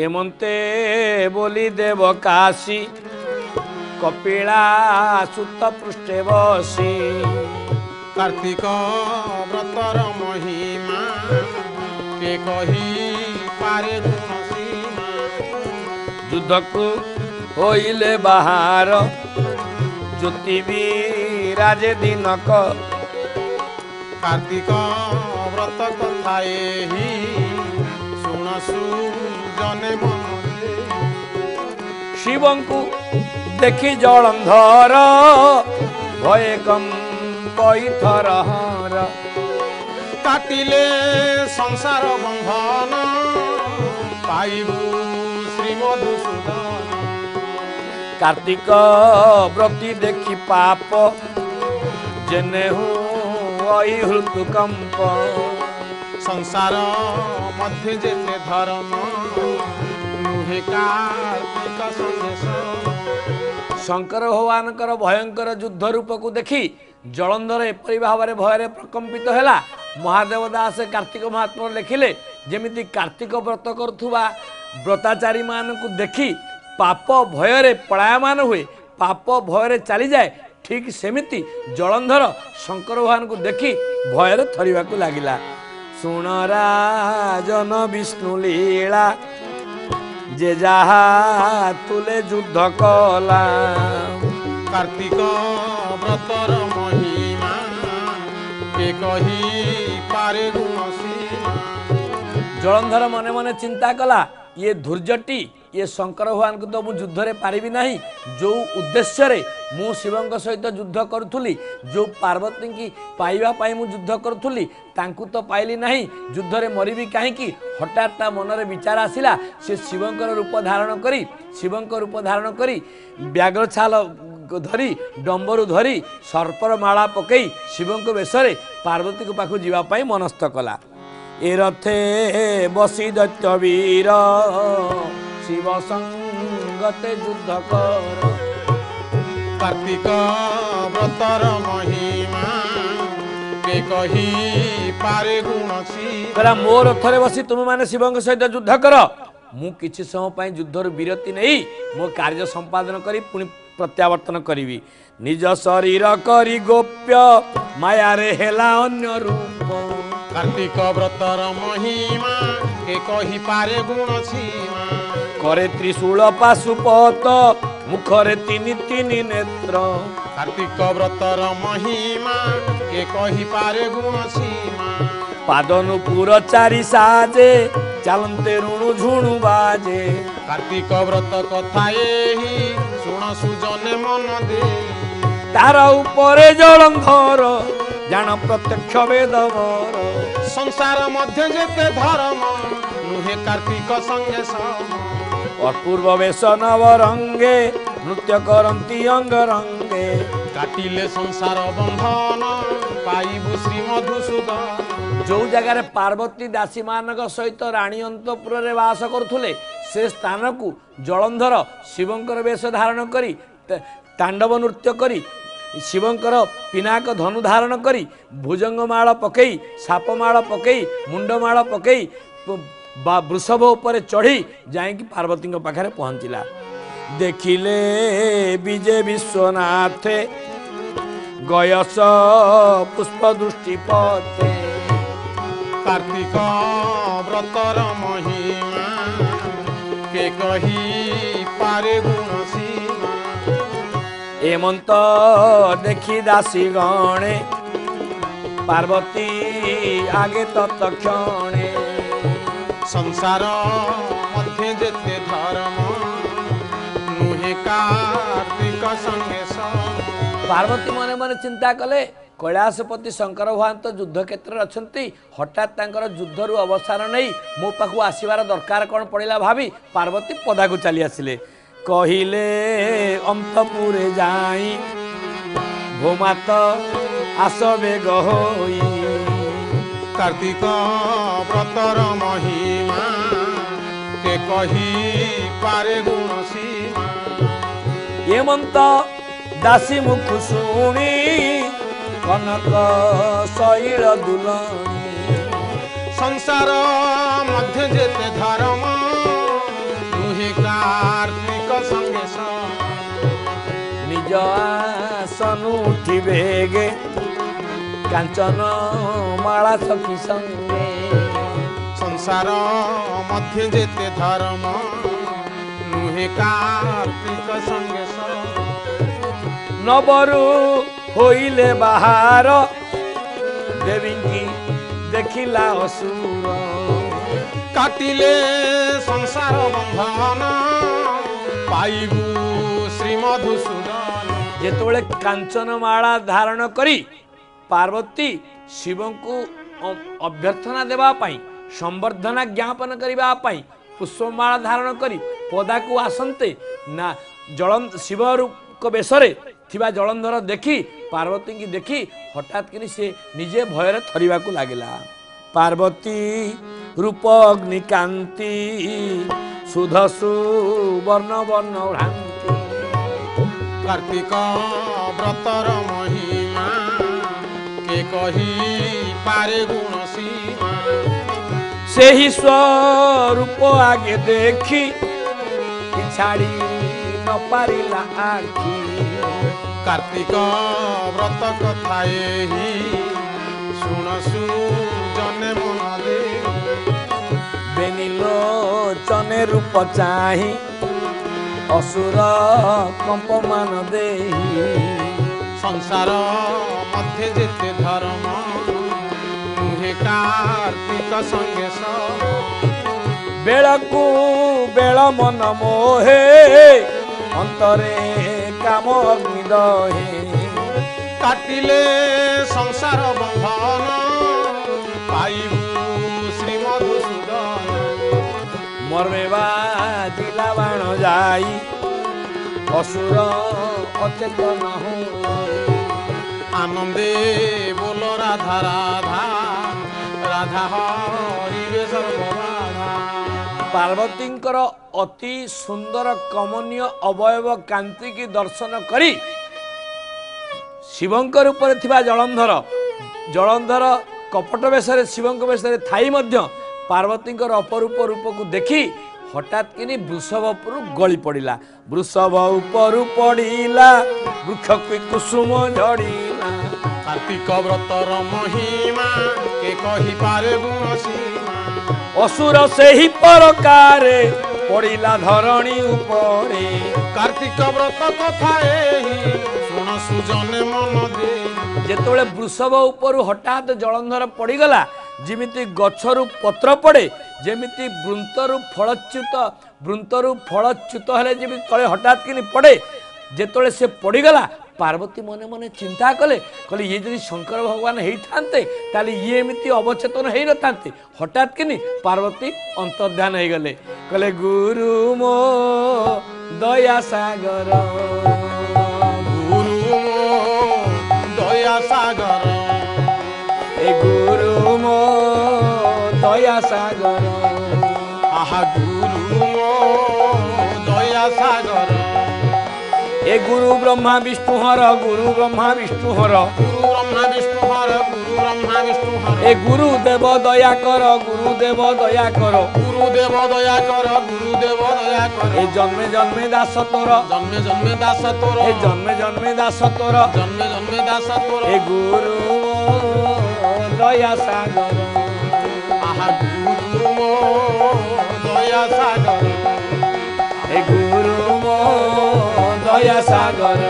एमंते बोली देव काशी कपिला सुत पृष्ठे बसी कार्तिक व्रतर महिमा के कही पारे गुण सीमा युद्ध को होइले बाहर ज्योति विराजे दिनक कार्तिक व्रत कथा एही शुणसु जने मन शिवं को देखी जलंधर भय कंपईथर काटिले संसार बंधन पाइबु श्री मधुसूदन कार्तिक व्रती देखी पाप जेनेहु हृतुकंप संसार मध्य जेते धर्म नुहे कार्तिक संदेश शंकर भगवानकर भयंकर युद्ध रूप को देखी जलंधर एपरी भाव में भय प्रकंपित है। महादेव दास कार्तिक महात्मा लिखिले जेमिति कार्तिक व्रत करुवा व्रताचारी मान को देखी पाप भय पलायमान हुए पाप भय चली जाए ठीक सेमिति जलंधर शंकर भगवान को देखी भय थरिबा को लागिला। सुन राजन विष्णु लीला जे जहा तुले युद्ध कला कार्तिक व्रतर महिमा के कही पारे गुण सीमा जलंधर मने मने चिंता कला ये धैर्यटी ये शंकर भगवान को तो मु युद्ध रे पारिबी नहीं जो उद्देश्य रे मु शिवंक सहित युद्ध करुथुली जो पार्वती की पाइबा पाई मु युद्ध करुथुली तांकु तो पाइली नहीं युद्ध रे मरिबी काहेकि हठात ता मन रे विचार आसिला से शिवंकर रूप धारण करी व्याघ्र छाल धरी डंबरू धरी सर्पर माला पकई शिवंक वेशरे पार्वती को पाखु जीवा पाई मनस्थ कला। ए रथे बसी दैत्य वीर शिव संगते युद्ध कर कार्तिक व्रतर महिमा के कही पारे गुण सीमा मो रथरे बसी तुम माने शिवंक सहित युद्ध कर मु किछि समय पई युद्धर विरति नहीं मो कार्य संपादन करी पुनि प्रत्यावर्तन करी निज शरीर करी गोप्य माया रे हेला अन्य रूप कार्तिक व्रतर महिमा के कही पारे गुण सीमा करे त्रिशूल पाशुपत मुखरे तीन तीन नेत्र कार्तिक व्रतर महिमा के कही पारे गुण सीमा पादनुपुर चारि साजे चलते ऋणु झुणु बाजे कार्तिक व्रत कथा एही शुण सुजने मन दे तार उपरे जलंधर जान प्रत्यक्ष वेदवर संसार मध्य जेते धर्म नुहे कार्तिक संगे सम अपूर्व वेश नव रंगे नृत्य करती अंग रंगे काटिले संसार बंधन पाइबु श्री मधुसूदन जो जगार पार्वती दासी मानक सहित राणी अंतपुर रे वास करुले से स्थान को जलंधर शिवंकर वेश धारण करी तांडव नृत्य करी शिवंकर पिनाक धनु धारण करी भुजंगमाल पकई सापमाल पकई मुंडमाल पकई वृषभ उपर चढ़ी जाइकी पार्वती पाखे पहुँचला देखिले विजय विश्वनाथ गयस पुष्प दृष्टि पथे कार्तिक व्रतर महिमा के कही पारे गुण सीमा एमंत देखी दासी गणे पार्वती आगे तत्क्षणे संसार मध्य जेते धर्म नुहे कार्तिक संगे सम पार्वती मने मने चिंता कले कैलाशपति शंकर भगवान तो युद्ध क्षेत्र अच्छी हठात युद्धर अवसान नहीं मो पाखु आसबार दरकार कौन पड़ा भावी पार्वती पदा को चली आसिले कहिले अंतपुरे जाई भूमात आसबे गहोई कार्तिक व्रतर महिमा के कही पारे गुण सीमा एमंत दासी मुख शुणी कनक शैल दुलनी संसार मध्य जेते धर्म कार्तिक संगे निज आसन उठिबेगे कांचन माला सखी संगे संसार मध्य जेते धर्म नुहे कार्तिक संगे नबरु होइले बाहर देवी की देखिला असुर काटिले संसार बंधन पाइबू श्री मधुसूदन जेतोले कांचन माला धारण करी पार्वती शिव को अभ्यर्थना देवा पाई संवर्धना ज्ञापन करबा पाई पुष्पमाला धारण करी पदा को आसंते ना जल शिव रूप बेशरे थिबा जलंधर देखी पार्वती की देखी हठात कि से निजे भयर थरिबा को लागिला पार्वती रूप अग्निकांति सुधसु वर्ण वर्ण भ्रांति कार्तिक व्रतर महिमा के कही पारे गुण सीमा से ही स्वरूप आगे देखी छाड़ी न पारिला आखी कार्तिक व्रत कथा ही शुणसु जने मन दे बेनिलो चने रूप चाही असुर कंपमान देही संसार मध्य जेते धर्म नुहे कार्तिक संगे बेलकू बेल मन मोहे अंतरे काम अग्नि दहे काटिले संसार बंधन पाइबू श्री मधुसूदन मर्मे बाजिला बाण जाई असुर अचेतन हो आनंदे बोल राधा राधा राधा हरिवे सर्वबाधा पार्वतींकर अति सुंदर कमनीय अवयव कांति की दर्शन करी शिवंकर ऊपर थिबा जलंधर कपट बेशरे शिवंक बेशरे थाई मध्य पार्वतींकर अपरूप रूप को देखी हठात किनी वृषभ उपरु गली पड़िला वृषभ उपरु पड़िला वृक्ष कुसुम झड़िला कार्तिक व्रतर महिमा के कही पारे गुण सीमा असुर से ही परकारे पड़िला धरणी उपरे कार्तिक व्रत कथा एही शुण सुजने मन दे जेतोले वृषभ उपरु हठात जलंधर पड़ीगला जिमिति गछरु पत्र पड़े जेमिति वृंतरु फलच्युत हेले जेमिति तले हठात किनी पड़े जेतोले से पड़ीगला पार्वती मने मने चिंता कले कहले ये जदि शंकर भगवान होइथांते ताली ये एमिति अवचेतन हेइ नथांते हठात किनी पार्वती अंतर्ध्यान हो गले कहले गुरु मो दया सागर गुरु दया सागर ए गुरु मो दया सागर आहा गुरु दया सागर ए गुरु ब्रह्मा विष्णु हर गुरु ब्रह्मा विष्णु हर गुरु ब्रह्मा विष्णु हर गुरु ब्रह्मा विष्णु हर ए गुरुदेव दया कर गुरुदेव दया कर गुरुदेव दया कर गुरुदेव दया कर ए जन्मे जन्मे दास तोर जन्मे जन्मे दास तोर ए जन्मे जन्मे दास तोर जन्मे जन्मे दास तोर ए गुरु दया सागर आहा गुरु दया सागर ए गुरु दया सागर